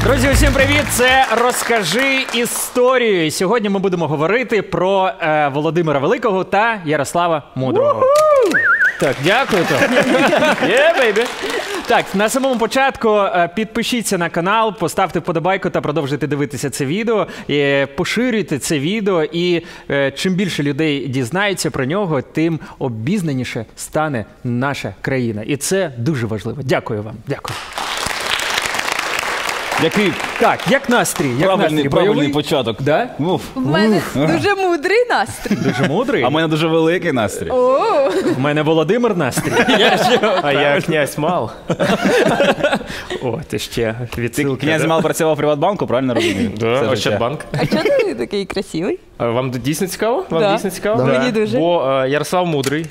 Друзі, усім привіт! Це «Розкажи історію». І сьогодні ми будемо говорити про Володимира Великого та Ярослава Мудрого. Так, дякую. Бейбі. Так, на самому початку підпишіться на канал, поставте вподобайку та продовжуйте дивитися це відео. Поширюйте це відео, і чим більше людей дізнаються про нього, тим обізнаніше стане наша країна. І це дуже важливо. Дякую вам. Дякую. Який як настрій? правильний початок. Да? В мене дуже мудрий настрій. Дуже мудрий? А в мене дуже великий настрій. В мене Володимир настрій. А я князь Мал. О, ти ще відсилка. Князь Мал працював в Приватбанку, правильно розумію? Да, Ощадбанк. А чого ти такий красивий? Вам дійсно цікаво? Мені дуже. Бо Ярослав Мудрий.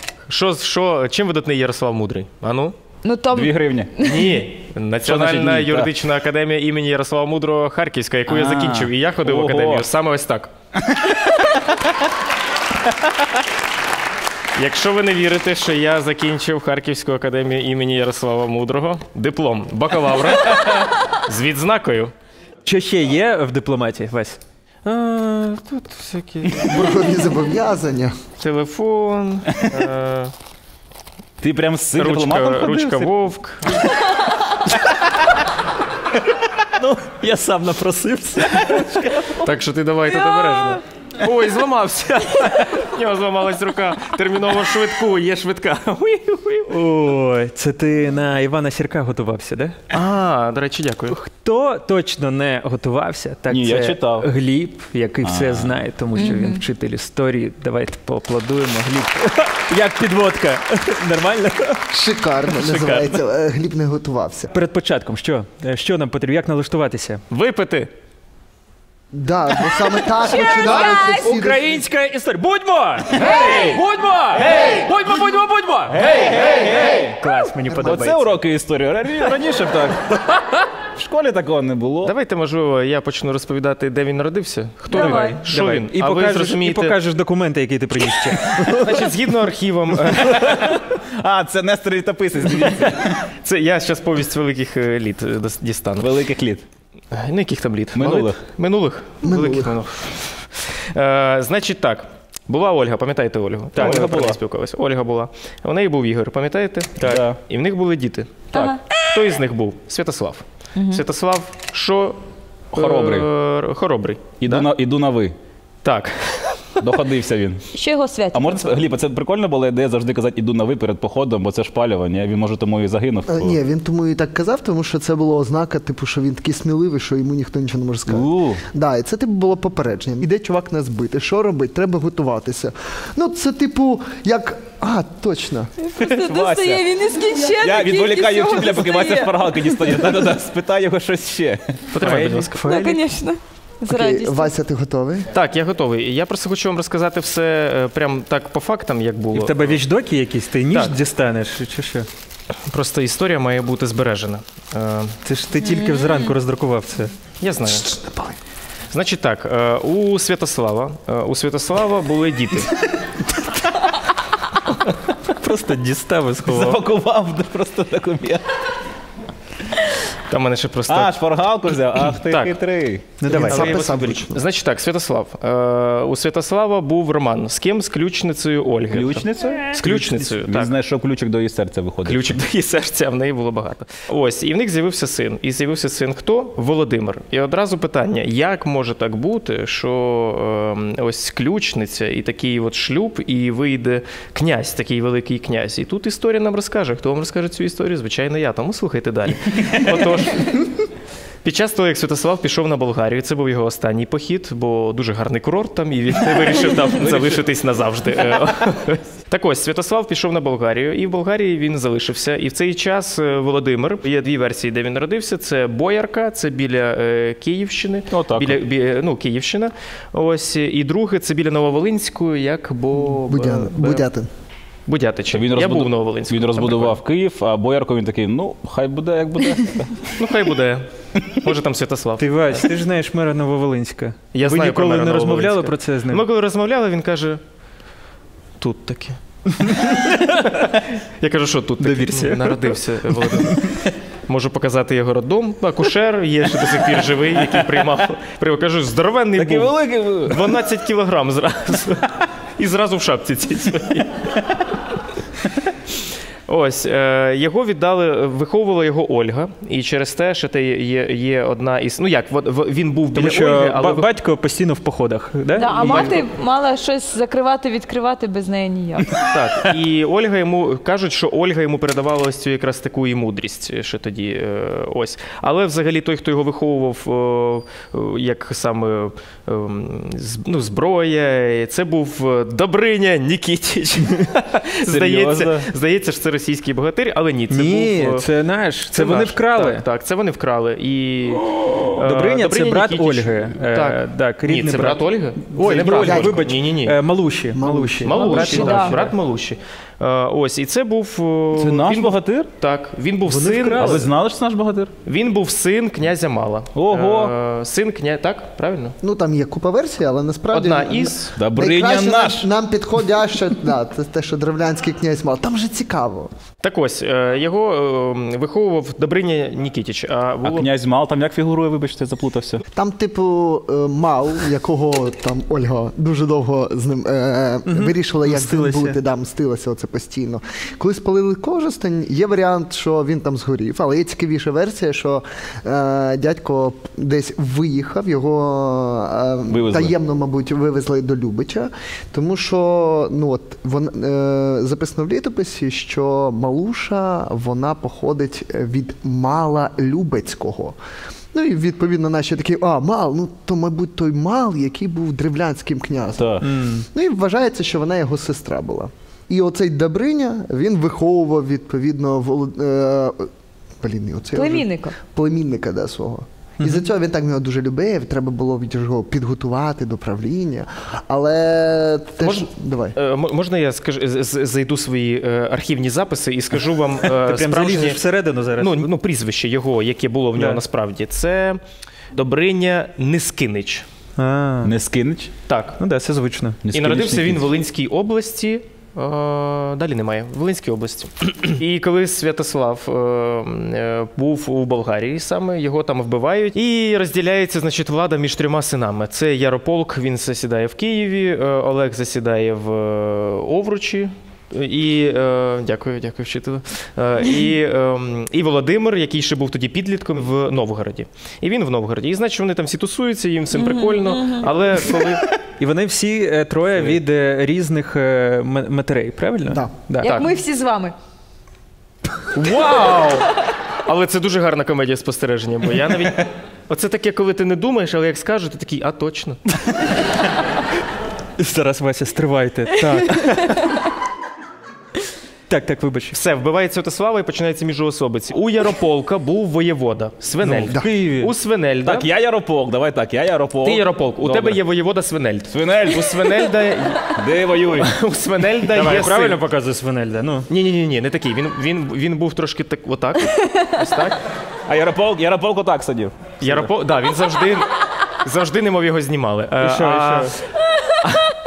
Чим видатний Ярослав Мудрий? А ну? Ну, там... 2 гривні. Ні. Національна юридична академія імені Ярослава Мудрого Харківська, яку я закінчив. І я ходив в академію саме ось так. Якщо ви не вірите, що я закінчив Харківську академію імені Ярослава Мудрого, диплом бакалавра з відзнакою. Що ще є в дипломатії, Вась? Тут всякі... Боргові зобов'язання. Телефон... Ти прям з цим дипломатом ходив? Ручка Вовк. Ну, я сам напросився. Так що ти давай тут обережно. Ой, зламався. У нього зламалась рука. Терміново швидку, є швидка. Ой, це ти на Івана Сірка готувався, да? До речі, дякую. Хто точно не готувався, так Ні, це я читав. Гліб, який все знає, тому що він вчитель історії. Давайте поаплодуємо. Гліб. Як підводка? Нормально? Шикарно називається. Гліб не готувався. Перед початком що? Що нам потрібно? Як налаштуватися? Випити. Да, бо саме так починається всі... Українська історія. Будьмо! Гей! Будьмо! Гей! Будьмо! Гей! Клас, мені подобається. Оце уроки історії. Раніше б так. В школі такого не було. Давайте, можливо, я почну розповідати, де він народився. Хто Давай. він? Що він? І покажеш документи, які ти приніс ще. Значить, згідно архівам... Це Нестор Літописець, дивіться. Це я зараз повість великих літ дістану. Великих літ. Ну, яких там літ? Минулих. Минулих. Значить так. Була Ольга, пам'ятаєте Ольгу? Так, Ольга була. Спілкувалися. Ольга була. У неї був Ігор, пам'ятаєте? Так. І в них були діти. Так. Хто із них був? Святослав. Святослав, що? Хоробрий. Хоробрий. Іду на ви. Так. Доходився він. Що його святять? А може, Гліб, це прикольно була ідея завжди казати «іду на ви» перед походом, бо це шпалювання, він, може, тому і загинув. Ні, він тому і так казав, тому що це була ознака, типу, що він такий сміливий, що йому ніхто нічого не може сказати. Да, і це, типу, було попередження. Іде чувак нас бити, що робить? Треба готуватися. Ну, це, типу, як... точно. Просто достає, він нескінченний. Я відволікаю вчителя, поки Вася шпаргалки дістає. Спитай його щось ще. Потримай, будь ласка. Так, звісно. З Окей, радістю. Вася, ти готовий? Так, я готовий. Я просто хочу вам розказати все прям так по фактам, як було. І в тебе вічдоки якісь? Ти ніж Так. дістанеш чи що? Просто історія має бути збережена. Це ж ти тільки зранку роздрукував це. Я знаю. Значить так, у Святослава були діти. Просто дістав і сховав. Запакував просто документ. Там мене ще просто... Шпаргалку взяв? Ах ти Так. хитрий. Ну давай. Записав вручну. Значить так, Святослав. У Святослава був роман. З ким? З ключницею Ольги. Ключницею? З ключницею, Він так. знайшов ключик до її серця виходить. Ключик до її серця, в неї було багато. Ось, і в них з'явився син. І з'явився син хто? Володимир. І одразу питання, як може так бути, що ось ключниця і такий от шлюб, і вийде князь, такий великий князь. І тут історія нам розкаже. Хто вам розкаже цю історію? Звичайно, я. Тому слухайте далі. Отож, під час того, як Святослав пішов на Болгарію, це був його останній похід, бо дуже гарний курорт там, і він вирішив там залишитись назавжди. Так ось, Святослав пішов на Болгарію, і в Болгарії він залишився. І в цей час Володимир, є дві версії, де він народився, це Боярка, це біля Київщини, Київщина. Ось, і друге, це біля Нововолинську, як Будятин. Будятича. Я був в Нововолинську. Він розбудував Київ, а Боярко він такий, хай буде, як буде. Ну, хай буде. Може, там Святослав. Ти, Вась, ти ж знаєш мера Нововолинська. Я Ви знаю про ніколи мера не розмовляли Нововолинська. про це з ним? Ми коли розмовляли, він каже, тут таке. Я кажу, що тут таке? Довірся. Народився Володимир. Можу показати його роддом. Акушер є, що до сих пір живий, який приймав. Кажу, здоровенний Такий був. великий. 12 кілограм зразу. І зразу в шапці цій своїй. Ось, його виховувала його Ольга, і через те, що це є одна із... Ну як, він був біля Ольги, але... Батько постійно в походах, да? Да, а мати мала щось закривати, відкривати, без неї ніяк. Так, і Ольга йому, кажуть, що Ольга йому передавала ось цю якраз таку і мудрість, що тоді, ось. Але взагалі той, хто його виховував, як саме, ну, зброя, це був Добриня Нікітіч. Здається, що це російський богатир, але ні. Це наш, це вони вкрали. Так, це вони вкрали. І Добриня – це брат Нікітіч. Ольги. Так. Ні, це брат Ольги? Ой, це не брат Ольги. вибач. Ні. Малуші. Брат Малуші. Ось, і це був... Це наш богатир? Так, він був син... А ви знали, що це наш богатир? Він був син князя Мала. Ого! Син князя... Так, правильно? Ну, там є купа версій, але насправді... Одна із... Добриня наш! Нам підходяще, це те, що древлянський князь мав. Там же цікаво. Так ось, його виховував Добриня Нікітіч. А князь Мал там як фігурує, вибачте, заплутався? Там, типу, Мал, якого там Ольга дуже довго з ним вирішила, як з ним бути, мстилася оце постійно. Коли спалили Кожестань, є варіант, що він там згорів, але є цікавіша версія, що дядько десь виїхав, його таємно, мабуть, вивезли до Любича, тому що, ну от, записано в літописі, що Малуша, вона походить від Мала Любецького. Ну і відповідно наші такі, Мал, ну то, мабуть, той Мал, який був древлянським князем. Ну і вважається, що вона його сестра була. І оцей Добриня, він виховував, відповідно, племінника свого. І за цього він так його дуже любив, треба було його підготувати до правління. Але давай. Можна я зайду свої архівні записи і скажу вам Ти залізеш всередину зараз? Ну, прізвище його, яке було в нього насправді. Це Добриня Нескинич. Нескинич? Так. Ну так, це звично. І народився він в Волинській області. Далі немає. В Волинській області. І коли Святослав був у Болгарії саме, його там вбивають. І розділяється, значить, влада між трьома синами. Це Ярополк, він засідає в Києві, Олег засідає в Овручі. І дякую, вчителю. І Володимир, який ще був тоді підлітком, в Новгороді. І він в Новгороді. І значить, вони там всі тусуються, їм всім прикольно. Але коли... І вони всі троє від різних матерей, правильно? Так. Да. Як ми всі з вами. Вау! Але це дуже гарна комедія спостереження, бо я навіть... Оце таке, коли ти не думаєш, але як скажу, ти такий, точно. Зараз, Вася, стривайте. Так, вибач. Все, вбиває Святослава і починається міжуособиці. У Ярополка був воєвода Свинельд. В Києві. У Свинельда... Так, я Ярополк, давай так, я Ярополк. Ти Ярополк, у тебе є воєвода Свинельд. Свинельд. У Свинельда... Де воюй? У Свинельда Давай, є правильно син. показує Свинельда? Ну. Ні, не такий. Він був трошки так, отак. Ось так. А Ярополк отак сидів. Да, він завжди не мов його знімали. І що?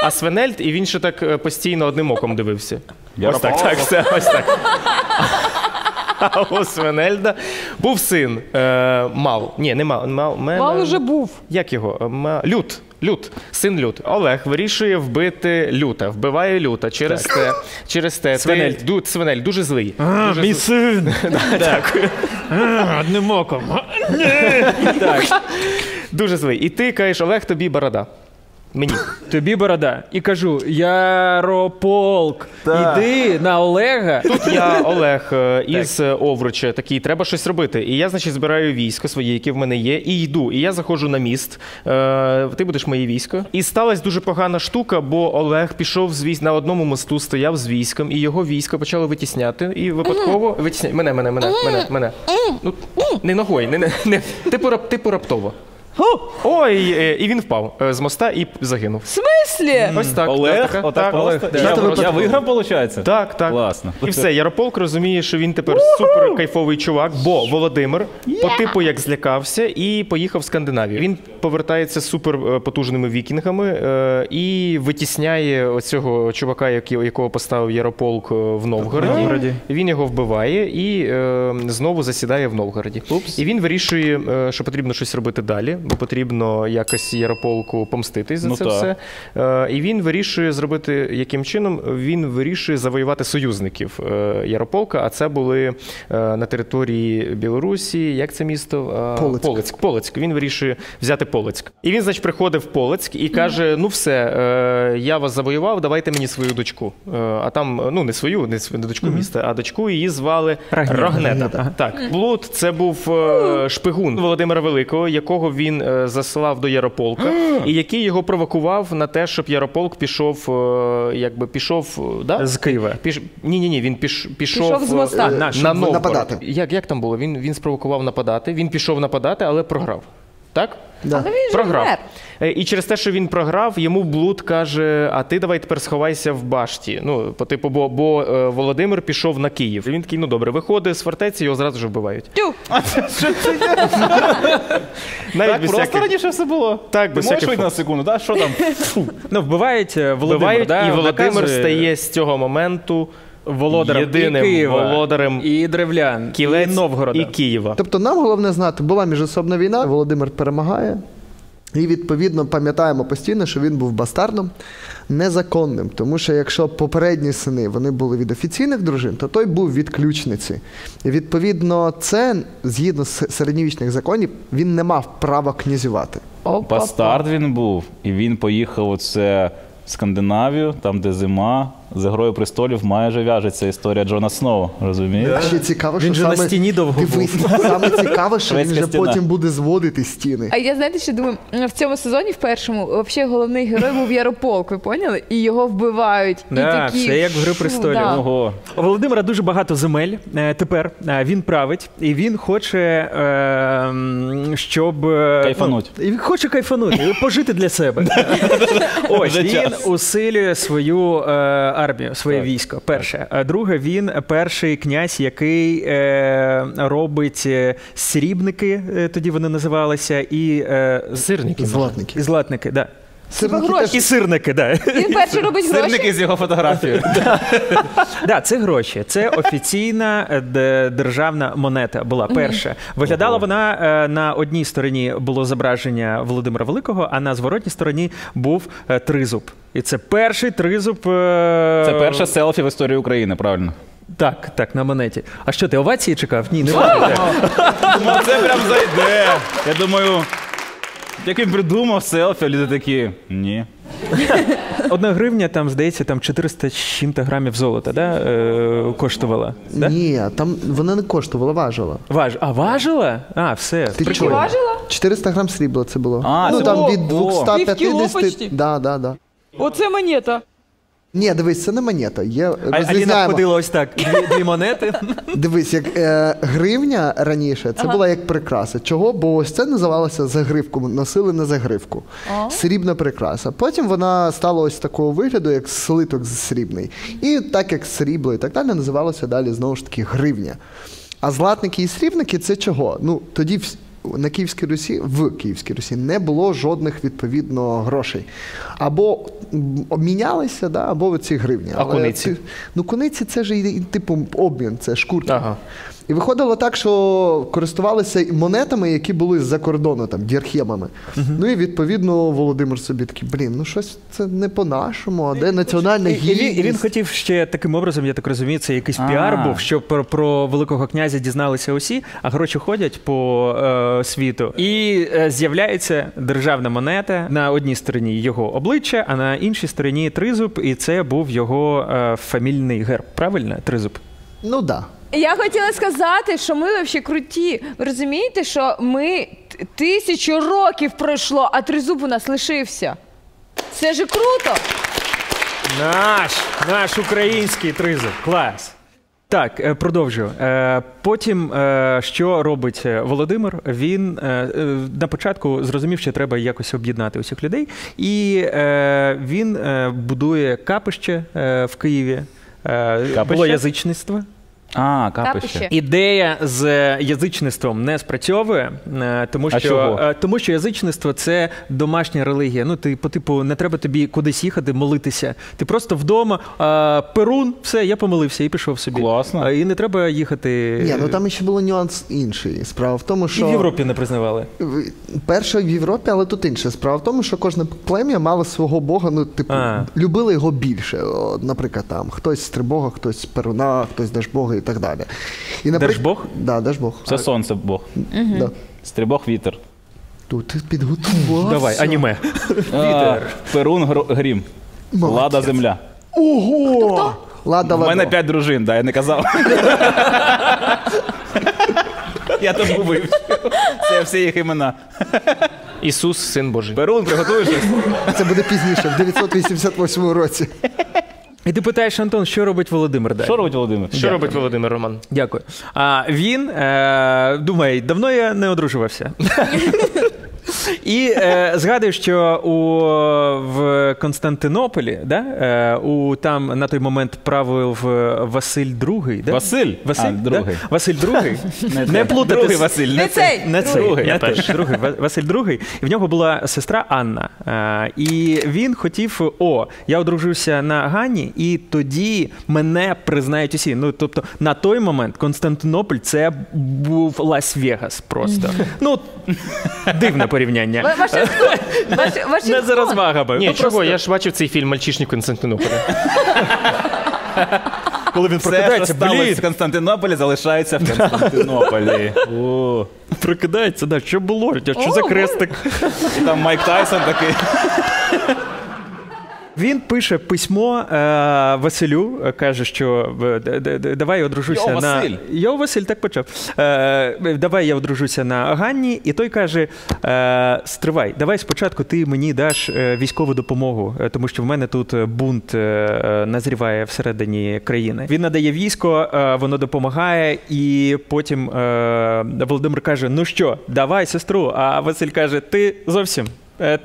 А Свинельд, і він ще так постійно одним оком дивився. Ось Ярополк. так, все, ось так. А у Свинельда був син Мал. Ні, не Мал. Мал уже був. Як його? Лют. Син Лют. Олег вирішує вбити Люта. Вбиває Люта. Через те. Свинельд дуже злий. Мій син. Дякую. Одним оком. Дуже злий. І ти кажеш, Олег, тобі борода. Мені. Тобі борода. І кажу, Ярополк, іди на Олега. Тут я, Олег, із Овруча, такий, треба щось робити. І я, значить, збираю військо своє, яке в мене є, і йду. І я заходжу на міст. Ти будеш моє військо. І сталася дуже погана штука, бо Олег пішов на одному мосту, стояв з військом, і його військо почало витісняти. І випадково витісняти. Мене. Ну, не ногою, типу раптово. Ой, і він впав з моста і загинув. В смислі? Ось так. Олег? Так, Отак Олег. просто? Я виграв, виходить? Так. Класно. І все, Ярополк розуміє, що він тепер супер кайфовий чувак, бо Володимир по типу як злякався і поїхав в Скандинавію. Він повертається з супер потужними вікінгами і витісняє оцього чувака, якого поставив Ярополк в Новгороді. Він його вбиває і знову засідає в Новгороді. І він вирішує, що потрібно щось робити далі, бо потрібно якось Ярополку помститись за це все. І він вирішує зробити, яким чином? Він вирішує завоювати союзників Ярополка, а це були на території Білорусі, як це місто? Полоцьк. Він вирішує взяти Полоцьк. І він, значить, приходив в Полоцьк і каже, ну все, я вас завоював, давайте мені свою дочку. А там, ну не свою, не дочку міста, а дочку, її звали Рогнета. Так. Блуд – це був шпигун Володимира Великого, якого він засилав до Ярополка, і який його провокував на те, щоб Ярополк пішов, да? З Києва. Ні, він пішов з моста. На Новгород. Нападати. Як там було? Він спровокував нападати, він пішов нападати, але програв. Так? Да. Але він же Програв. вмер. І через те, що він програв, йому Блуд каже, а ти давай тепер сховайся в башті. Ну, по типу, бо Володимир пішов на Київ. І він такий, ну добре, виходить з фортеці, його зразу ж вбивають. Тю. Так просто раніше все було. Так, без Можеш всяких... на секунду, да? Що там? Ну, вбивають Володимир, Вбивають, да, і Володимир наказує стає з цього моменту володарем єдиним і Києва, володарем і Древлян, Кілець і Новгорода. і Києва. Тобто нам головне знати, була міжособна війна, Володимир перемагає. І, відповідно, пам'ятаємо постійно, що він був бастардом незаконним. Тому що якщо попередні сини вони були від офіційних дружин, то той був від ключниці. І, відповідно, це, згідно з середньовічних законів, він не мав права князювати. Бастард він був, і він поїхав оце в Скандинавію, там, де зима. З «Грою престолів» майже в'яжеться історія Джона Сноу, розумієте? Ще цікаво, Він що же на саме... стіні довго був. Дивись, саме цікаво, що він Шведська вже стіна. потім буде зводити стіни. А я, знаєте, що думаю, в цьому сезоні, в першому, взагалі головний герой був Ярополк, ви поняли? І його вбивають. І Да, такі, все як в «Гри престолів». да. Ого. У Володимира дуже багато земель. Тепер він править, і він хоче, щоб... Кайфануть. І він хоче кайфанути, пожити для себе. Ось, Вже він час. усилює свою армію, своє військо. Перше. А друге, він перший князь, який робить срібники, тоді вони називалися, і... Сирники. Златники. І златники, да. Сирники гроші. І сирники, да. Він перший робить гроші. Сирники з його фотографією. Да, це гроші. Це офіційна державна монета була перша. Виглядала вона, на одній стороні було зображення Володимира Великого, а на зворотній стороні був тризуб. І це перший тризуб... Це перше селфі в історії України, правильно? Так, на монеті. А що, ти овації чекав? Ні, не бачите. Думаю, це прям зайде. Я думаю, як він придумав селфі, люди такі, ні. 1 гривня, там, здається, там 400 з чим-то грамів золота, да, коштувала? Да? Ні, там вона не коштувала, важила. А, важила? А, все. Ти Скільки чого? важила? 400 грам срібла це було. А, ну це там було? від О. Півкіло 250... почти. Да. Оце монета. Ні, дивись, це не монета. Є, Аліна розрізняємо. ходила ось так, дві монети. Дивись, як гривня раніше, це була як прикраса. Чого? Бо ось це називалося загривку, носили на загривку. Срібна прикраса. Потім вона стала ось такого вигляду, як слиток срібний. І так як срібло і так далі, називалося далі знову ж таки гривня. А златники і срібники – це чого? Ну, тоді на Київській Русі, в Київській Русі не було жодних, відповідно, грошей. Або обмінялися, да, або ці гривні. А куниці? Ну, куниці – це ж типу обмін, це шкурки. Ага. І виходило так, що користувалися монетами, які були з-за кордону, там, дірхемами. Ну і, відповідно, Володимир собі такий, ну щось це не по-нашому, а де національна гідність? І він хотів ще таким образом, я так розумію, це якийсь піар був, щоб про великого князя дізналися усі, а гроші ходять по світу. І з'являється державна монета, на одній стороні його обличчя, а на іншій стороні тризуб, і це був його фамільний герб. Правильно? Тризуб? Ну, так. Да. Я хотіла сказати, що ми взагалі круті. Ви розумієте, що ми 1000 років пройшло, а тризуб у нас лишився. Це ж круто! Наш український тризуб. Клас. Так, продовжую. Потім, що робить Володимир? Він на початку зрозумів, що треба якось об'єднати усіх людей, і він будує капище в Києві. Було язичництво. Капище. Ідея з язичництвом не спрацьовує, тому що язичництво – це домашня релігія. Ну, типу, не треба тобі кудись їхати, молитися. Ти просто вдома, Перун, все, я помолився і пішов собі. Класно. І не треба їхати... Ні, ну там ще було нюанс інший. Справа в тому, що... І в Європі не признавали. Перше в Європі, але тут інше. Справа в тому, що кожне плем'я мало свого бога, ну, типу, любили його більше. Наприклад, там, хтось Стрибога, хтось Перуна, хтось Дажбога і так далі. І, Держбог? Да, Держбог. Це сонце Бог. Да. Стрибог вітер. Тут ти підготувався. Давай, аніме. Вітер. Перун грім. Молодець. Лада земля. Ого! Лада У мене 5 дружин, я не казав. Я тут губив. Це всі їх імена. Ісус, Син Божий. Перун, приготуєш? Це буде пізніше, в 988 році. І ти питаєш, Антон, що робить Володимир далі? Що робить Володимир? Що робить Володимир, Роман? Дякую. Він думає, давно я не одружувався. І згадую, що в Константинополі, там на той момент правив Василь II. Да? Василь? Другий. Василь II. Не плутати. Другий Василь. Не цей. Не цей. Другий. Я теж. Другий. Василь II. І в нього була сестра Анна. І він хотів, я одружився на Ганні, і тоді мене признають усі. Ну, тобто, на той момент Константинополь – це був Лас-Вегас просто. Ну, дивне порівняння. Вашингтон. Не за розвагами. Ні, чого? Я ж бачив цей фільм «Мальчишник в Константинополі». Коли він Все, що прокидається, сталося в Константинополі, залишається в Константинополі. Прокидається, що було? Що за крестик? І там Майк Тайсон такий. Він пише письмо Василю, каже, що давай я одружуся Йо, на... Василь. Йо, Василь, так почав. Давай я одружуся на Ганні. І той каже, стривай, давай спочатку ти мені даш військову допомогу, тому що в мене тут бунт назріває всередині країни. Він надає військо, воно допомагає, і потім Володимир каже, ну що, давай сестру. А Василь каже, ти зовсім...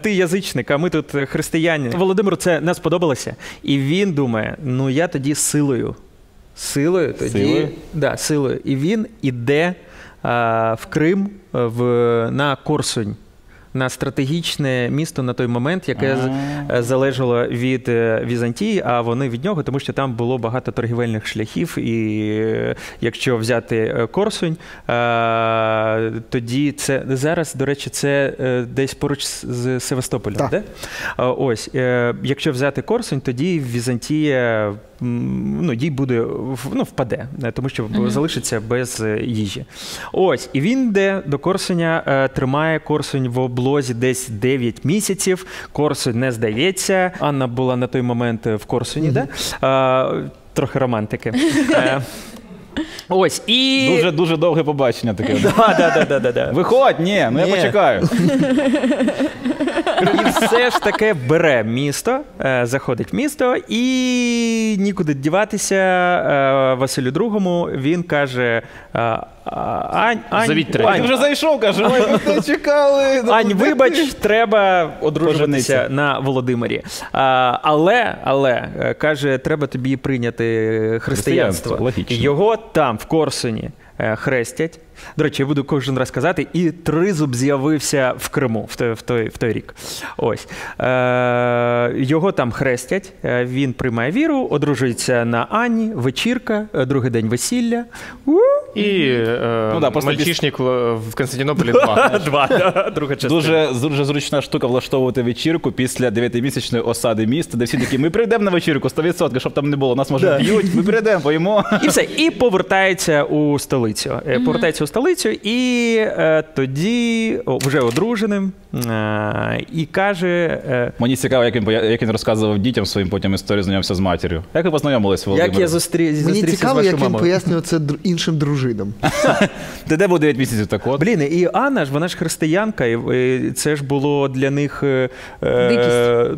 Ти язичник, а ми тут християни. Володимиру це не сподобалося. І він думає, ну я тоді силою. Силою тоді. Силою? Да, силою. І він іде в Крим на Корсунь. На стратегічне місто на той момент, яке залежало від Візантії, а вони від нього, тому що там було багато торгівельних шляхів, і якщо взяти Корсунь, тоді це, зараз, до речі, це десь поруч з Севастополем, Так. де? Ось, якщо взяти Корсунь, тоді Візантія їй буде, впаде, тому що залишиться без їжі. Ось, і він йде до Корсуня, тримає Корсунь в облозі десь 9 місяців, Корсунь не здається. Анна була на той момент в Корсуні, трохи романтики. Ось, і... Дуже довге побачення таке. Да. Виходь, я почекаю. І все ж таки бере місто, заходить в місто, і нікуди діватися Василю II. Він каже, Завіть треба. Ти вже зайшов, каже, ми не чекали. Ань, вибач, треба одружуватися на Володимирі. Але, каже, треба тобі прийняти християнство. Логічно. Його там, в Корсуні, хрестять. До речі, я буду кожен раз казати, і Тризуб з'явився в Криму в той рік. Ось. Його там хрестять, він приймає віру, одружується на Анні, вечірка, другий день весілля. І «Мальчишник в Константинополі 2. Друга частина. Дуже зручна штука влаштовувати вечірку після 9-місячної осади міста, де всі такі, ми прийдемо на вечірку 100%, щоб там не було, нас може б'ють, ми прийдемо, поїмо. І все, і повертається у столицю. столицю. Повертається у столицю і тоді вже одруженим і каже... Мені цікаво, як він розказував дітям своїм потім історію знайомся з матір'ю. Як ви познайомились, Володимир? Як я зустрівся Мені з цікаво, вашою як він мамою. пояснював це іншим дружинам. Ти де був 9 місяців так от? Блін, і Анна ж, вона ж християнка, і це ж було для них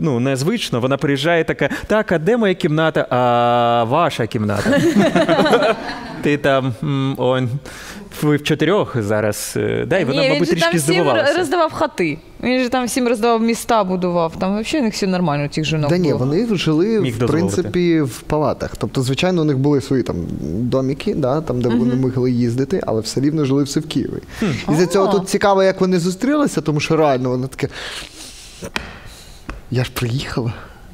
незвично. Вона приїжджає така, так, а де моя кімната? А ваша кімната. Ти там, ви в 4 зараз. Да, і вона, Ні, мабуть, він же там трішки всім здивувалася. роздавав хати. Він же там всім роздавав міста, будував. Там взагалі у них все нормально, у тих жінок Да ні, було. вони жили, Міг в дозволити. принципі, в палатах. Тобто, звичайно, у них були свої там доміки, да, там, де вони могли їздити, але все рівно жили все в Києві. І за цього тут цікаво, як вони зустрілися, тому що реально воно таке, я ж приїхала.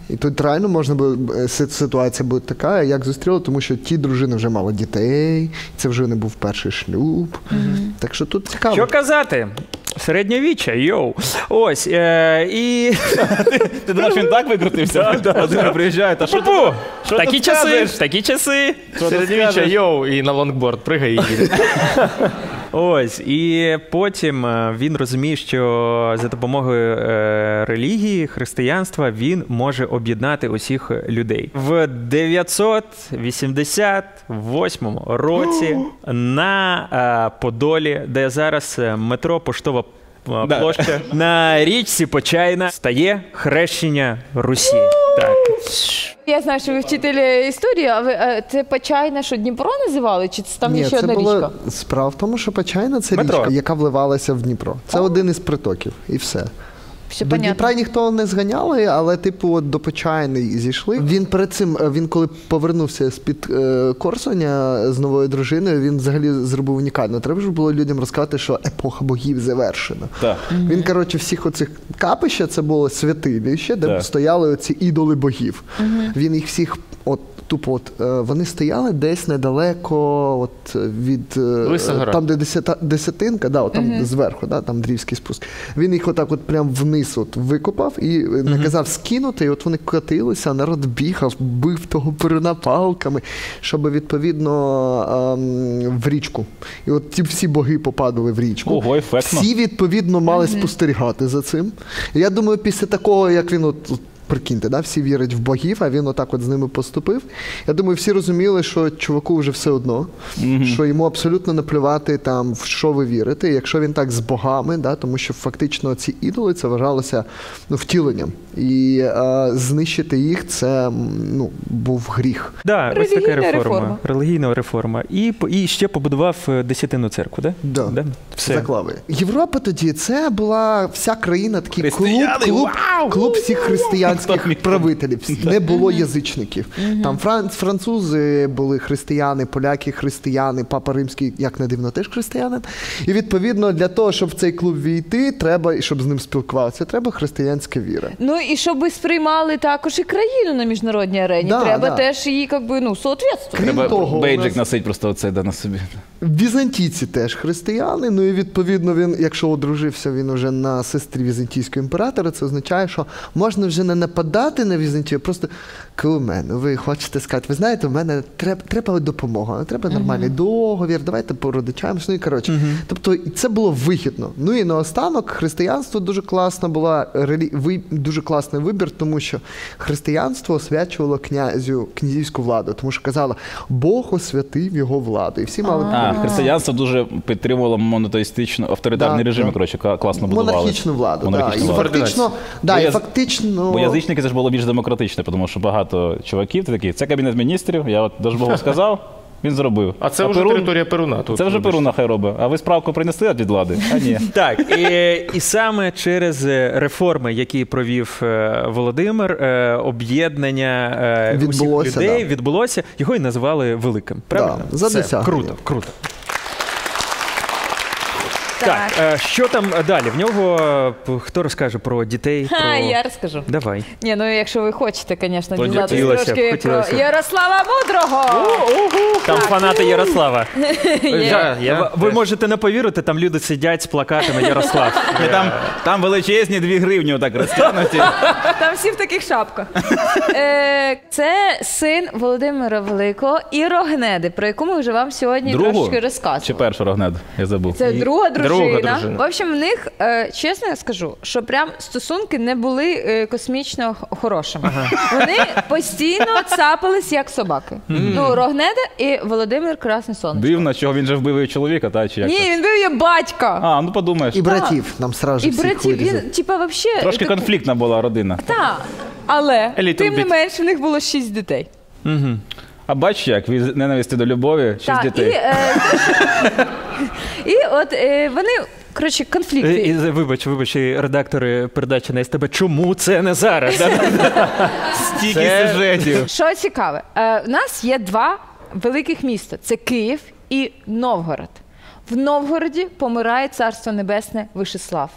І тут реально можна було, ситуація буде така, як зустріли, тому що ті дружини вже мали дітей, це вже не був перший шлюб. Так що тут цікаво. Що казати? Середньовіччя, йоу. Ось, і... Ти думаєш, він так викрутився? Володимир приїжджає, та що Пу-пу! Що Такі ти часи, скажеш? такі часи. Середньовіччя, йоу, і на лонгборд пригає і їде. Ось, і потім він розуміє, що за допомогою релігії, християнства, він може об'єднати усіх людей. В 988 році на Подолі, де зараз метро Поштова площа, на річці Почайна стає хрещення Русі. Так. Я знаю, що ви вчитель історії, а ви це Почайна, що Дніпро називали? Чи це там Ні, ще це одна була річка? справа в тому, що Почайна – це Метро. річка, яка вливалася в Дніпро. Це один із притоків, і все. Все До понятно. Дніпра ніхто не зганяли, але типу от до Почайни зійшли. Він перед цим, він коли повернувся з-під Корсуня з новою дружиною, він взагалі зробив унікально. Треба ж було людям розказати, що епоха богів завершена. Так. Він, коротше, всіх оцих капища, це було святилище, де Так. стояли оці ідоли богів. Він їх всіх вони стояли десь недалеко от від Лисогора. там, де десятинка, да, от там зверху, да, там дрівський спуск. Він їх отак от прям вниз от викопав і наказав скинути, і от вони катилися, народ бігав, бив того перуна палками, щоб відповідно в річку. І от ті всі боги попадали в річку. Ого, ефектно. Всі відповідно мали спостерігати за цим. І я думаю, після такого, як він прикиньте, да? Всі вірять в богів, а він отак от з ними поступив. Я думаю, всі розуміли, що чуваку вже все одно, що йому абсолютно наплювати там, в що ви вірите, якщо він так з богами, да? Тому що фактично ці ідоли це вважалося втіленням. І знищити їх це був гріх. Да, ось така Релігійна реформа. реформа. Релігійна реформа. І ще побудував Десятинну церкву, да? Да. Все. Заклали. Європа тоді, це була вся країна, такий клуб всіх християнських правителів. Не було язичників. Там французи були християни, поляки християни, Папа Римський, як не дивно, теж християнин. І відповідно для того, щоб в цей клуб війти, треба, і щоб з ним спілкуватися, треба християнська віра. Ну і щоб сприймали також і країну на міжнародній арені. Да, Треба да. теж її, соответствувати. Крім Треба того, у бейджик нас- носить просто оце на собі. Візантійці теж християни, ну і відповідно він, якщо одружився він уже на сестрі візантійського імператора, це означає, що можна вже не нападати на Візантію, просто коли мене, ви хочете сказати, ви знаєте, в мене треба допомога, треба нормальний договір, давайте порозичаємось, ну і коротше. Тобто це було вигідно. Ну і наостанок християнство дуже класна була, дуже класний вибір, тому що християнство освячувало князівську владу, тому що казало, Бог освятив його владу. І всі мали Християнство дуже підтримувало монотеїстичну, авторитарний режим, да. коротше, класно будували. Монархічну владу. Монархічну Да. І владу. фактично, Бо язичники це ж було більш демократичне, тому що багато чуваків такі, це Кабінет міністрів, я от Держбогу сказав, він зробив. А це вже територія Перуна. Тут, Це вже Перуна хай робить. А ви справку принесли від влади? А ні. Так, і саме через реформи, які провів Володимир, об'єднання усіх Відбулося, людей да. відбулося, його і назвали великим. Правильно? Да, за Все, досягнення. круто. Так, що там далі? В нього хто розкаже про дітей? Я розкажу. Давай. Ні, ну якщо ви хочете, звісно, дізнатися Хотілося б, трошки хотілося б. про Ярослава Мудрого. Там фанати Ярослава. Є. Ви можете не повірити, там люди сидять з плакатами Ярослав. Там величезні 2 гривні отак розтягнуті. Там всі в таких шапках. Це син Володимира Великого і Рогнеди, про яку ми вже вам сьогодні трошки розказували. Чи першу Рогнеду? Я забув. Це друга дружина. дружина. В общем, в них, чесно я скажу, що прям стосунки не були космічно хорошими. Вони постійно цапались, як собаки. Ну, Рогнеда і Володимир Красне Сонечко. Дивно, що він же вбив її чоловіка, та чи як? Ні, він бив її батька. А, ну подумаєш. І братів нам сразу І всіх братів, вирізали. він, типа, вообще... Трошки конфліктна була родина. Так, але, little тим не bit. менш, в них було 6 дітей. А бачиш як, від ненависті до любові, 6 Так, дітей. і от вони, коротше, конфлікти. Вибач, і редактори передачі на СТБ. Чому це не зараз? Стільки сюжетів. Що цікаве, в нас є 2 великих міста. Це Київ і Новгород. В Новгороді помирає Царство Небесне Вишеслав.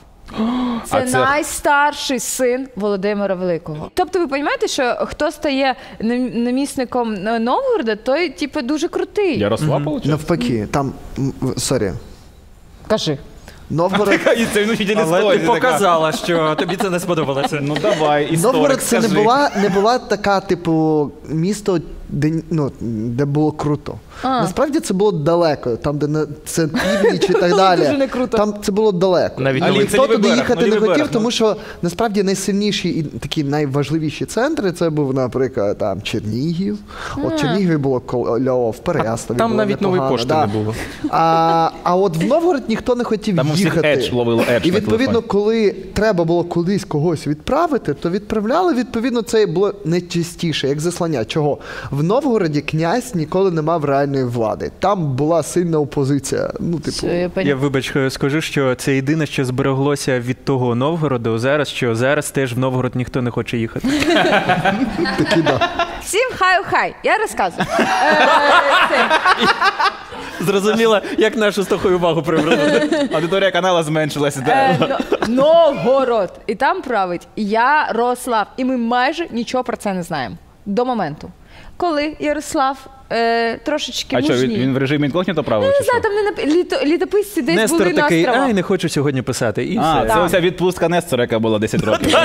Це найстарший син Володимира Великого. Тобто ви розумієте, що хто стає намісником Новгорода, той типу дуже крутий. Ярослав, виходить? Навпаки, там, сорі, Кажи. Новгород. І це внучитель Але ти історії така. показала, що тобі це не сподобалося. Ну давай, історик, Новгород це скажи. не була така, типу, місто, де було круто. Насправді це було далеко, там, де це північ і так далі. Дуже не круто. Там це було далеко. Навіть І новий- ніхто це лівий туди берег, їхати ну, не лівий хотів, берег, тому що насправді найсильніші і такі найважливіші центри це був, наприклад, там Чернігів. От Чернігові було кльово, в Переяславі Там було навіть нової непогано, пошти да. не було. А от в Новгород ніхто не хотів Там у всіх їхати. Edge ловили Edge І на відповідно, телефоні. коли треба було кудись когось відправити, то відправляли, відповідно, це було найчастіше, як заслання. Чого? В Новгороді князь ніколи не мав реальної влади. Там була сильна опозиція. Ну, типу, Все, я поняла. Я, вибач, скажу, що це єдине, що збереглося від того Новгороду зараз, що зараз теж в Новгород ніхто не хоче їхати. такі, да. Всім хай, я розказую. Зрозуміла, як нашу з Тохою увагу привернути. Аудиторія каналу зменшилася. Новгород. І там править Ярослав. І ми майже нічого про це не знаємо. До моменту. Коли Ярослав трошечки А що, мужній. він в режимі інкогніто правив? Не чи що? знаю, там літописці десь були Нестор на такий, островах. ай, не хочу сьогодні писати. І А, все. це оця відпустка Нестора, яка була 10 років.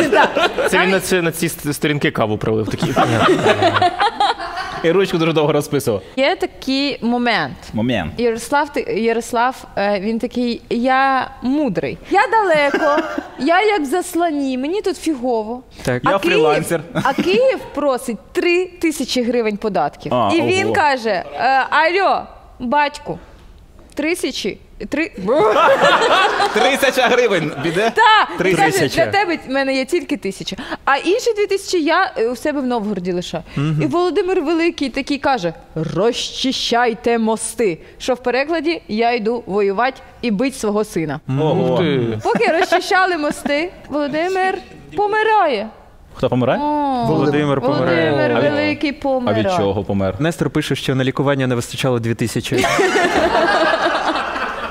Це він на ці сторінки каву пролив такі. І ручку дуже довго розписував. Є такий момент. Момент. Ярослав, він такий, я мудрий. Я далеко, я як в засланні, мені тут фігово. Так. Я фрілансер. А Київ просить 3000 гривень податків. А, І він ого. каже, алло, батьку, 3000. 1000 гривень біде? Так, 3000. каже, для тебе в мене є тільки 1000. А інші 2000 я у себе в Новгороді лишаю. І Володимир Великий такий каже, розчищайте мости. Що в перекладі я йду воювати і бити свого сина. Ого. Поки розчищали мости, Володимир помирає. Хто помирає? Володимир помирає. Володимир А від- Великий А помирає. від чого помер? Нестор пише, що на лікування не вистачало 2000.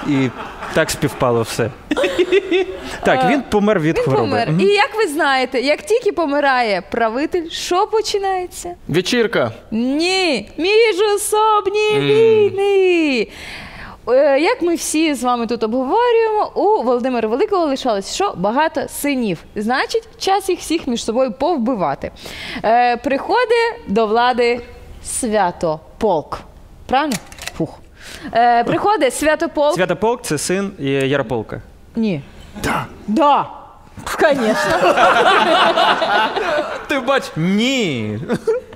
І так співпало все. Так, він помер від Він хвороби. помер. І як ви знаєте, як тільки помирає правитель, що починається? Вечірка. Ні, міжособні війни. Як ми всі з вами тут обговорюємо, у Володимира Великого лишалось що? Багато синів. Значить, час їх всіх між собою повбивати. Приходить до влади Святополк. Правильно? Фух. Приходить Святополк. Святополк – це син Ярополка. Ні. Да. Конечно. Ти бач? Ні.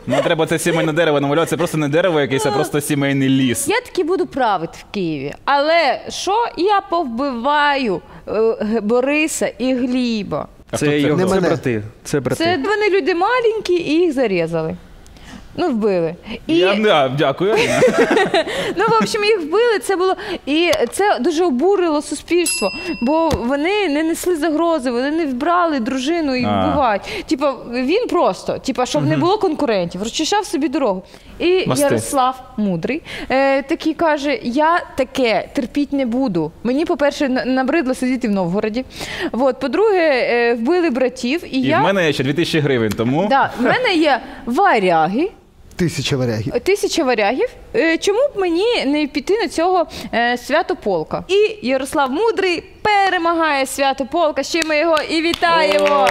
Ну, треба це сімейне дерево намалювати. Це просто не дерево якесь, а просто сімейний ліс. Я таки буду правити в Києві. Але що я повбиваю Бориса і Гліба? Це його Не це мене. брати. Це брати. Це вони люди маленькі і їх зарізали. Вбили. Дякую. В общем, їх вбили, це було... І це дуже обурило суспільство, бо вони не несли загрози, вони не вбрали дружину і вбивають. Він просто, щоб не було конкурентів, розчищав собі дорогу. І Ярослав Мудрий такий каже, я таке терпіть не буду. Мені, по-перше, набридло сидіти в Новгороді. По-друге, вбили братів. І в мене є ще 2000 гривень, тому... В мене є варяги. 1000 варягів. 1000 варягів. Чому б мені не піти на цього Святополка? І Ярослав Мудрий перемагає Святополка, з чим ми його і вітаємо.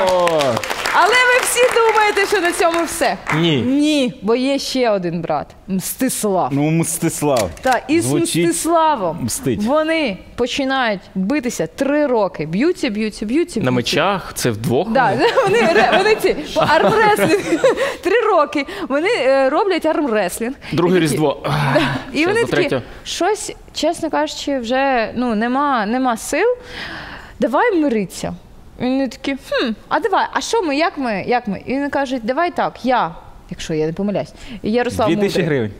Але ви всі думаєте, що на цьому все? Ні, бо є ще один брат – Мстислав. Мстислав. Так, і з Мстиславом мстить. вони починають битися 3 роки. Б'ються. На мечах? Це вдвох? Так, вони ці, армреслінг. 3 роки. Вони роблять армреслінг. Друге Різдво. І вони такі, щось, чесно кажучи, вже нема сил. Давай миритися. І вони такі, а що ми, як ми? І вони кажуть, давай так, якщо я не помиляюсь, Ярослав Мудрий. 2000 гривень.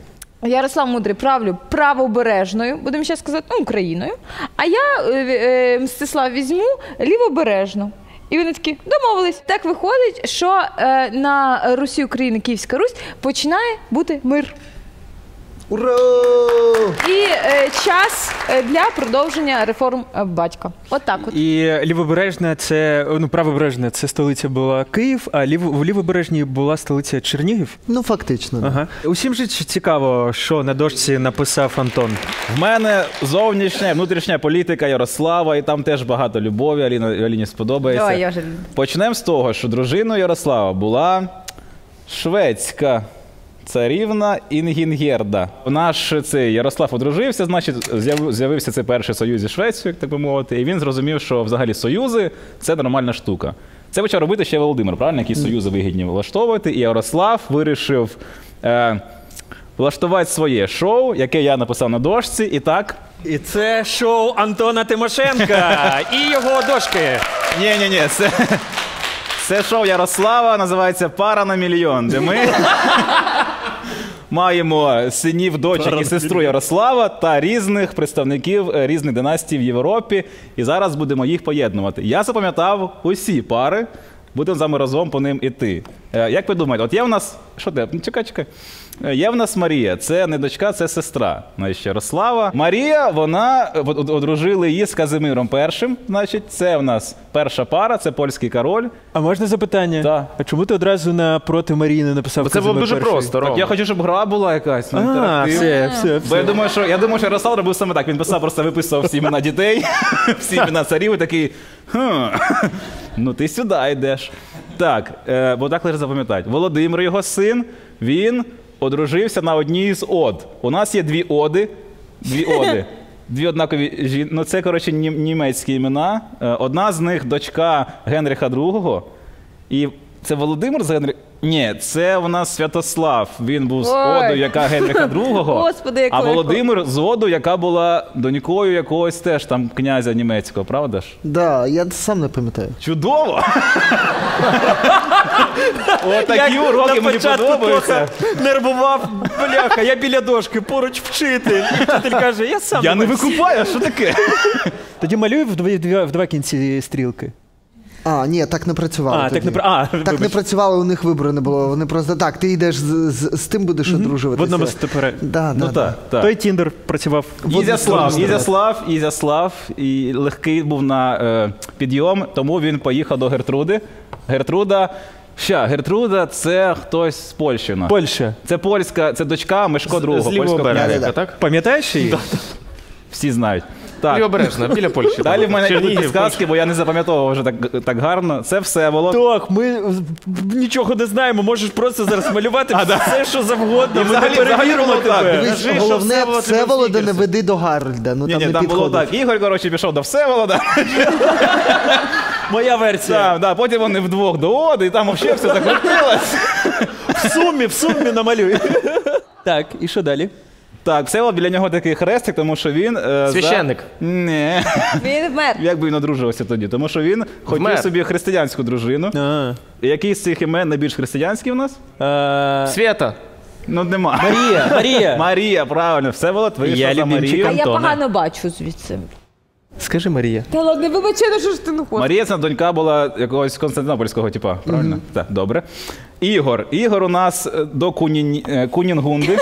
Ярослав Мудрий правлю правобережною, будемо ще сказати, Україною, а я, Мстислав, візьму лівобережну. І вони такі, домовились. Так виходить, що на Русі, Україна, Київська Русь починає бути мир. Ура! І час для продовження реформ батька. От так от. І лівобережна, правобережна, це столиця була Київ, а в лівобережній була столиця Чернігів? Фактично. Ага. Усім же цікаво, що на дошці написав Антон. В мене зовнішня і внутрішня політика Ярослава, і там теж багато любові, Аліні сподобається. Почнемо з того, що дружиною Ярослава була шведська царівна Інгінгерда. Наш Ярослав одружився, значить, з'явився цей перший союз зі Швецією, так би мовити, і він зрозумів, що взагалі союзи – це нормальна штука. Це почав робити ще Володимир, правильно? Які союзи вигідні влаштовувати, і Ярослав вирішив влаштувати своє шоу, яке я написав на дошці, і так... І це шоу Антона Тимошенка і його дошки. Ні, це шоу Ярослава, називається «Пара на мільйон», де ми маємо синів, дочок і сестру Ярослава та різних представників різних династій в Європі. І зараз будемо їх поєднувати. Я запам'ятав усі пари, будемо з вами разом по ним іти. Як ви думаєте, от є в нас... Чекай. Є в нас Марія, це не дочка, це сестра Ярослава. Марія, вона, одружили її з Казимиром І, значить, це в нас перша пара, це польський король. А можна запитання? Так. А чому ти одразу напроти Марії не написав Це було дуже просто, Рома. Я хочу, щоб гра була якась. Все. Бо я думаю, що Ярослав робив саме так. Він просто виписував всі імена дітей, всі імена царів і такий, ти сюди йдеш. Так, бо так лише запам'ятати. Володимир, його син, він одружився на одній з од. У нас є дві оди. Дві однакові жінки. Це, коротше, німецькі імена. Одна з них дочка Генріха II. І це Володимир з Генріха? Ні, це у нас Святослав. Він був з оду, яка Генріха II. Господи, а Володимир з оду, яка була донькою якогось теж там князя німецького, правда ж? Да, я сам не пам'ятаю. Чудово! Отакі уроки мені подобаються. Нервував, бляха, я біля дошки, поруч вчитель. І вчитель каже, я сам. Я не викупаю, що таке? Тоді малюй в два кінці стрілки. Ні, так не працювало. Так не працювало, у них вибору не було. Вони просто так, ти йдеш з тим будеш одружуватися. В одному степері. Так. Той Тіндер працював. Ізяслав і легкий був на підйом, тому він поїхав до Гертруди. Гертруда – це хтось з Польщі. Польща. Це польська, це дочка Мишко II. З лівого берега, так? Пам'ятаєш її? Всі знають. Лівобережна, біля Польщі. Далі в мене йдуть підказки, бо я не запам'ятовував вже так гарно. Це Всеволод. Так, ми нічого не знаємо, можеш просто зараз малювати все, що завгодно. Ми не перевіримо тебе. Головне, Всеволода не веди до Гарольда. Там було так. Ігор, коротше, пішов до Всеволода. Моя версія. Потім вони вдвох до Оди, і там взагалі все закрутилось. В сумі намалюй. Так, і що далі? Так, Всеволод, біля нього такий хрестик, тому що він... Священник. Ні. Він вмер. Як би він одружувався тоді? Тому що він хотів собі християнську дружину. Який з цих імен найбільш християнський у нас? Свята. Ну, нема. Марія. Марія, правильно, все було твоє, Я що за любимчик Марію. А я Антона. погано бачу звідси. Скажи, Марія. Та ладно, вибачай, ну що ж ти не хочеш? Марія, це донька була якогось константинопольського типа, правильно? Так, добре. Ігор у нас до Кунігунди.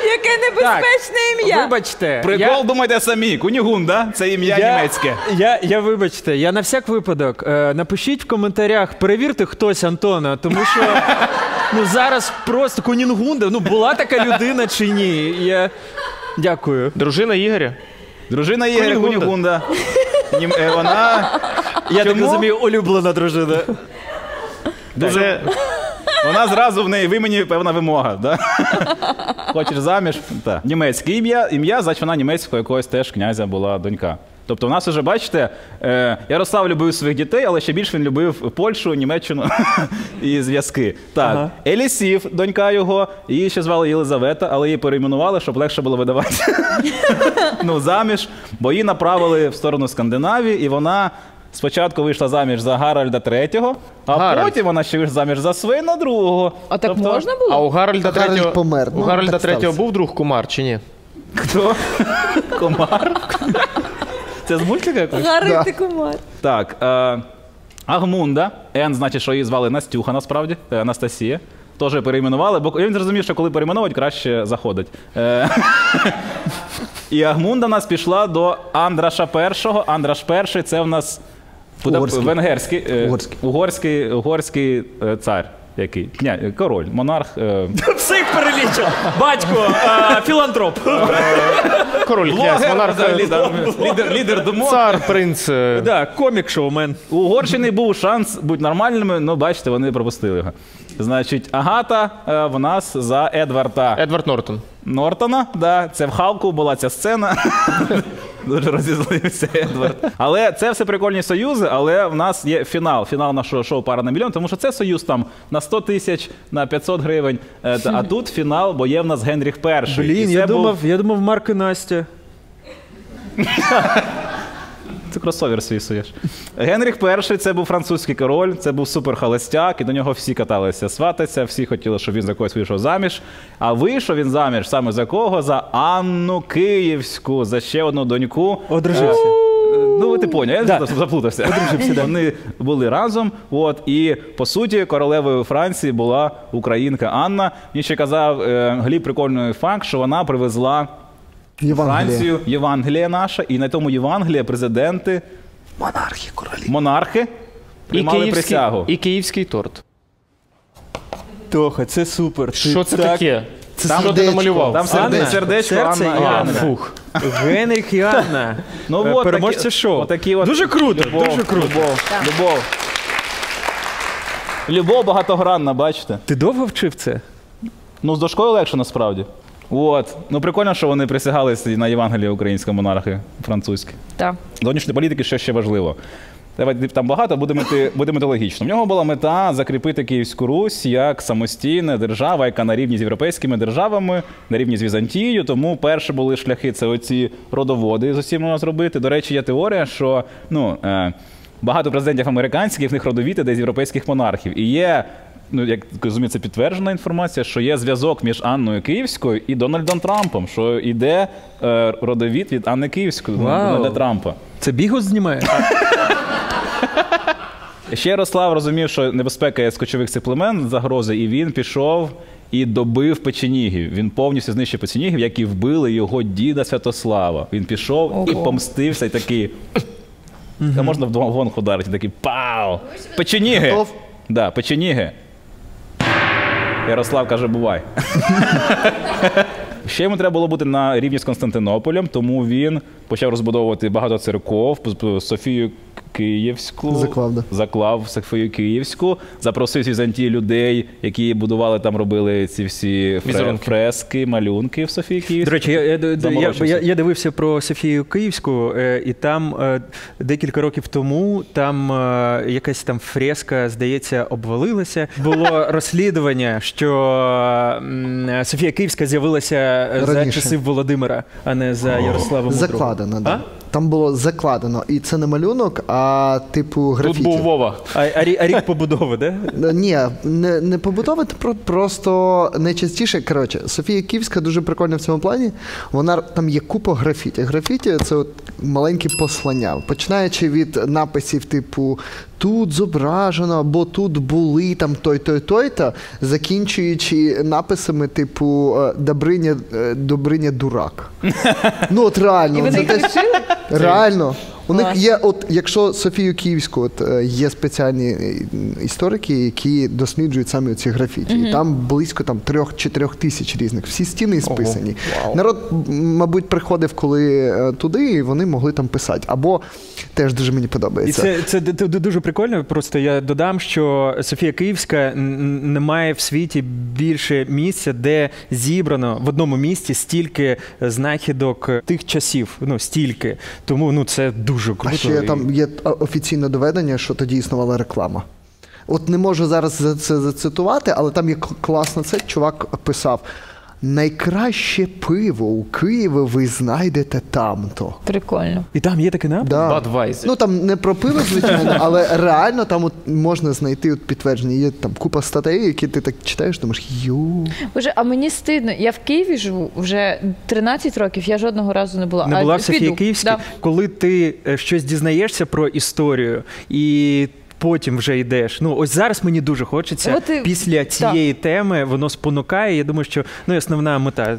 Яке небезпечне ім'я. Вибачте. Прикол, думайте самі, Кунігунда, це ім'я німецьке. Я вибачте, я на всяк випадок, напишіть в коментарях, перевірте хтось Антона, тому що зараз просто Кунігунда, була така людина чи ні? Дякую. Дружина Ігоря? Дружина Ігоря Кунігунда. Вона... Я так розумію, улюблена дружина. Дуже... Вона зразу в неї в імені певна вимога. Да? Хочеш заміж? Так. Німецьке ім'я, значить вона німецького якогось теж князя була донька. Тобто в нас вже, бачите, Ярослав любив своїх дітей, але ще більше він любив Польщу, Німеччину і зв'язки. Так, Елісів, донька його, її ще звали Єлизавета, але її перейменували, щоб легше було видавати заміж, бо її направили в сторону Скандинавії, і вона спочатку вийшла заміж за Гаральда III, а потім вона ще вийшла заміж за Свейна II. А так можна було? А у Гаральда Гаральд помер. У Гаральда так сталося. III був друг Кумар чи ні? Хто? Комар? Це з мультика якось? Гарний ти кумар. Так, Агмунда, значить, що її звали Настюха, насправді, Анастасія. Теж перейменували, бо він зрозумів, що коли перейменовують, краще заходить. І Агмунда в нас пішла до Андраша І. Андраш І – це в нас угорський цар. Який? Король, монарх. Всіх перелічив. Батько, філантроп. Король, князь, монарх, Лідер думок. цар, принц. Так, комік-шоумен. У Угорщини був шанс бути нормальними, але, бачите, вони пропустили його. Значить, Агата в нас за Едварда Едвард Нортон. Нортона, да, це в Халку була ця сцена. Дуже розізлився Едвард. Але це все прикольні союзи, але в нас є фінал. Фінал нашого шоу «Пара на мільйон», тому що це союз там на 100 тисяч, на 500 гривень. А тут фінал, бо є в нас Генріх І. Блін, я думав Марк і Настя. Це кросовер свій суєш. Генріх І – це був французький король, це був суперхолостяк, і до нього всі каталися свататися, всі хотіли, щоб він за когось вийшов заміж. А вийшов він заміж саме за кого? За Анну Київську, за ще одну доньку. Одружився. Ну, ти поняв, я заплутався. Одружився, да. Вони були разом, і, по суті, королевою Франції була українка Анна. Він ще казав, Гліб, прикольний факт, що вона привезла Францію, Євангелія наша, і на тому Євангелії президенти, монархи приймали присягу. І київський торт. Тоха, це супер. Що це таке? Це що ти сердечко. намалював? Там сердечко Серце Анна і і Анна. Анна. Фух. Генріх і Анна. Переможці шоу. Дуже круто, дуже круто. Любов багатогранна, бачите? Ти довго вчив це? Ну, з дошкою легше насправді. Ну, прикольно, що вони присягалися на Євангелії української монархи французькі. Так. Зовнішньої політики, що ще важливо. Там багато, буде методологічно. В нього була мета закріпити Київську Русь як самостійна держава, яка на рівні з європейськими державами, на рівні з Візантією. Тому перші були шляхи – це оці родоводи з усім можна зробити. До речі, є теорія, що багато президентів американських, в них родовід іде з європейських монархів. І є, як розумію, це підтверджена інформація, що є зв'язок між Анною Київською і Дональдом Трампом, що йде родовід від Анни Київської до Дональда Трампа. Це Бігус знімає? Ще Ярослав розумів, що небезпека є з кочових цих племен, загрози, і він пішов і добив печенігів. Він повністю знищив печенігів, які вбили його діда Святослава. Він пішов і помстився, і такий... Та можна в гонку ударити, такий пау! Печеніги! Да, печеніги. Ярослав каже, бувай. Ще йому треба було бути на рівні з Константинополем, тому він почав розбудовувати багато церков, Софію Київську, заклав Софію Київську, запросив з Візантії людей, які будували там, робили ці всі фрески, малюнки в Софії Київській. До речі, я дивився про Софію Київську, і там декілька років тому там якась там фреска, здається, обвалилася. Було розслідування, що Софія Київська з'явилася за часів Володимира, а не за Ярослава Мудрого. Закладено, так. там було закладено. І це не малюнок, а типу графіті. Тут був Вова. А рік побудови, да? Ні, не побудови, просто найчастіше. Коротше, Софія Київська дуже прикольна в цьому плані. Там є купа графіті. Графіті – це от маленькі послання. Починаючи від написів типу «тут зображено» або «тут були», там той-то, закінчуючи написами типу «Добриня дурак». Ну от реально. І ви їх лишили? Реально. У них є, от якщо Софію Київську, є спеціальні історики, які досліджують саме ці графіті. І там близько 3-4 тисяч різних. Всі стіни списані. Народ, мабуть, приходив коли туди, і вони могли там писати. Або теж дуже мені подобається. І це дуже прикольно. Просто я додам, що Софія Київська не має в світі більше місця, де зібрано в одному місці стільки знахідок тих часів. Ну, стільки. Тому це дуже круто. А ще там є офіційне доведення, що тоді існувала реклама. От не можу зараз це зацитувати, але там є класно це. Чувак писав: найкраще пиво у Києві ви знайдете там-то. Прикольно. І там є такий напис? Да. Budweiser. Ну там не про пиво, звичайно, але реально там от можна знайти підтвердження. Є там купа статей, які ти так читаєш, думаєш, Боже, а мені стидно. Я в Києві живу вже 13 років, я жодного разу не була. Не була в Софії Київській? Да. Коли ти щось дізнаєшся про історію і потім вже йдеш. Ну, ось зараз мені дуже хочеться. Після цієї теми воно спонукає. Я думаю, що основна мета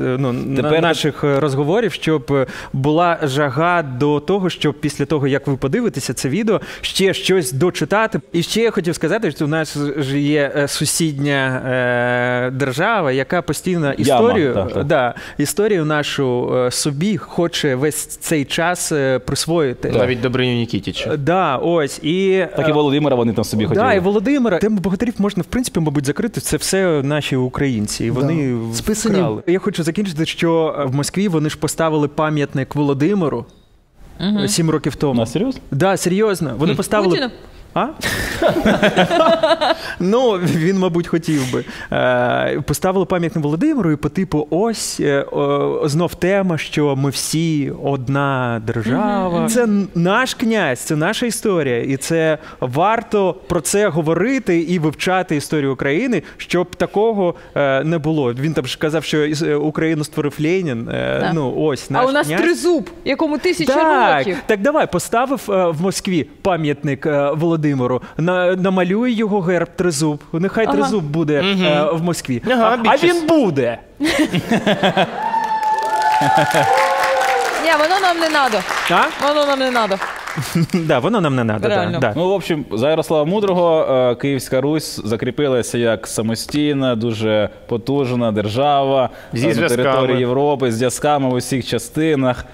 наших розговорів, щоб була жага до того, щоб після того, як ви подивитеся це відео, ще щось дочитати. І ще я хотів сказати, що у нас ж є сусідня держава, яка постійно історію нашу собі хоче весь цей час присвоїти. Навіть Добриню Нікітіча. Да, ось. Так і Володимира вони там собі хотіли. Да, і Володимира. Тему богатирів можна, в принципі, мабуть, закрити. Це все наші українці. І вони вкрали. Я хочу закінчити, що в Москві вони ж поставили пам'ятник Володимиру 7 років тому. А, серйозно? Да, серйозно. Вони поставили... Путіна? А? Ну, він, мабуть, хотів би. Поставили пам'ятник Володимиру і по типу ось знов тема, що ми всі одна держава. Це наш князь, це наша історія. І це варто про це говорити і вивчати історію України, щоб такого не було. Він там ж казав, що Україну створив Ленін. Ну, ось наш князь. А у нас тризуб, якому 1000 років. Так, давай, поставив в Москві пам'ятник Володимиру, намалює його герб тризуб. Нехай тризуб буде в Москві. А він буде! Ні, воно нам не надо. Воно нам не надо. Да, воно нам не надо. Ну, в общем, за Ярослава Мудрого Київська Русь закріпилася як самостійна, дуже потужна держава на території Європи, з зв'язками в усіх частинах.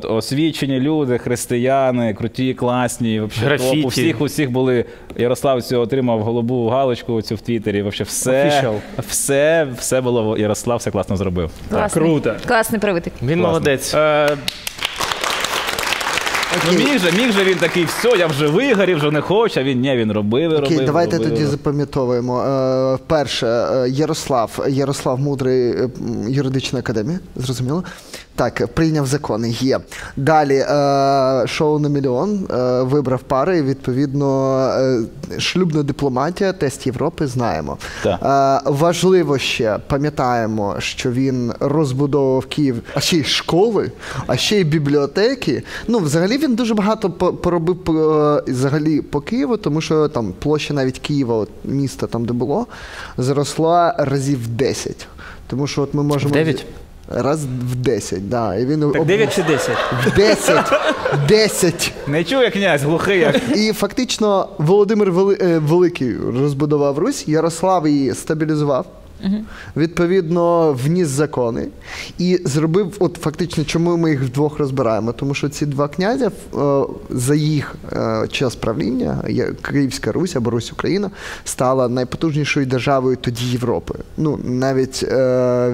Освічені люди, християни, круті, класні, вообще, у всіх були. Ярослав отримав голубу галочку цю в Твіттері. Вообще все було, Ярослав все класно зробив. Круто. Класний привитик. Він молодець. Міг же він такий, все, я вже вигорів, вже не хочу, а він робив. Окей, давайте тоді запам'ятовуємо. Перше, Ярослав Мудрий, юридична академія, зрозуміло? Так, прийняв закони, є. Далі, шоу на мільйон, вибрав пари, відповідно, шлюбна дипломатія, тест Європи, знаємо. Важливо ще, пам'ятаємо, що він розбудовував Київ, а ще й школи, а ще й бібліотеки. Ну, взагалі він дуже багато поробив взагалі по Києву, тому що там площа навіть Києва, міста там, де було, зросла разів 10. Тому що от ми можемо... 9? Раз в 10, да. І він так 9 чи 10? 10. Не чує князь, глухий як. І фактично Володимир Великий розбудував Русь, Ярослав її стабілізував. Відповідно, вніс закони і зробив, от фактично, чому ми їх вдвох розбираємо? Тому що ці два князя за їх час правління, Київська Русь або Русь-Україна, стала найпотужнішою державою тоді Європи. Ну, навіть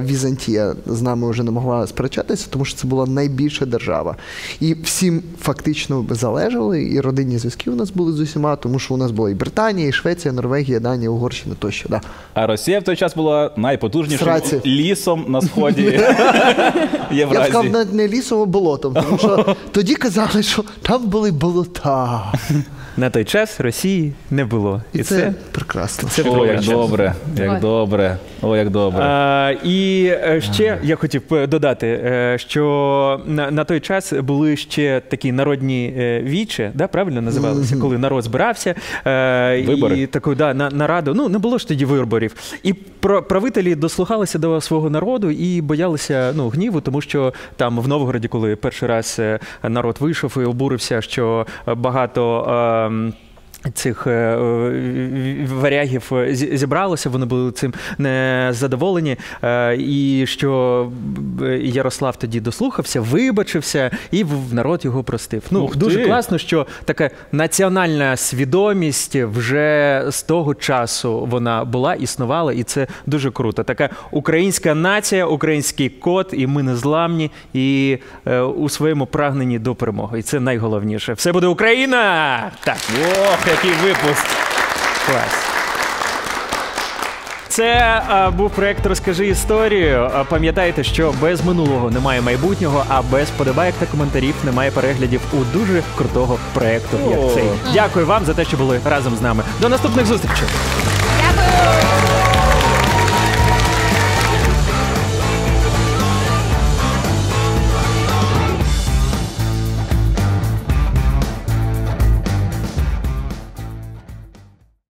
Візантія з нами вже не могла сперечатися, тому що це була найбільша держава. І всім фактично залежали, і родинні зв'язки у нас були з усіма, тому що у нас була і Британія, і Швеція, Норвегія, Данія, Угорщина тощо. Да. А Росія в той час була була найпотужнішим Сраці. лісом на сході Я б сказав, Євразії. навіть не лісом, а болотом, тому що тоді казали, що там були болота. На той час Росії не було. І це прекрасно. це О, було як щас. добре, як Ой. добре. О, як добре. І ще я хотів додати, що на той час були ще такі народні вічі, да, правильно називалися, коли народ збирався. Вибори. І таку, да, нараду. Ну, не було ж тоді виборів. І правителі дослухалися до свого народу і боялися гніву, тому що там в Новгороді, коли перший раз народ вийшов і обурився, що багато цих варягів зібралося, вони були цим незадоволені, і що Ярослав тоді дослухався, вибачився, і народ його простив. Ну, Ух дуже ти! класно, що така національна свідомість вже з того часу вона була, існувала, і це дуже круто. Така українська нація, український код, і ми незламні, і у своєму прагненні до перемоги. І це найголовніше. Все буде Україна! Так. Ох, який випуск. Клас. Це був проєкт «Розкажи історію». Пам'ятайте, що без минулого немає майбутнього, а без подобайок та коментарів немає переглядів у дуже крутого проєкту, як цей. Дякую вам за те, що були разом з нами. До наступних зустрічей! Дякую!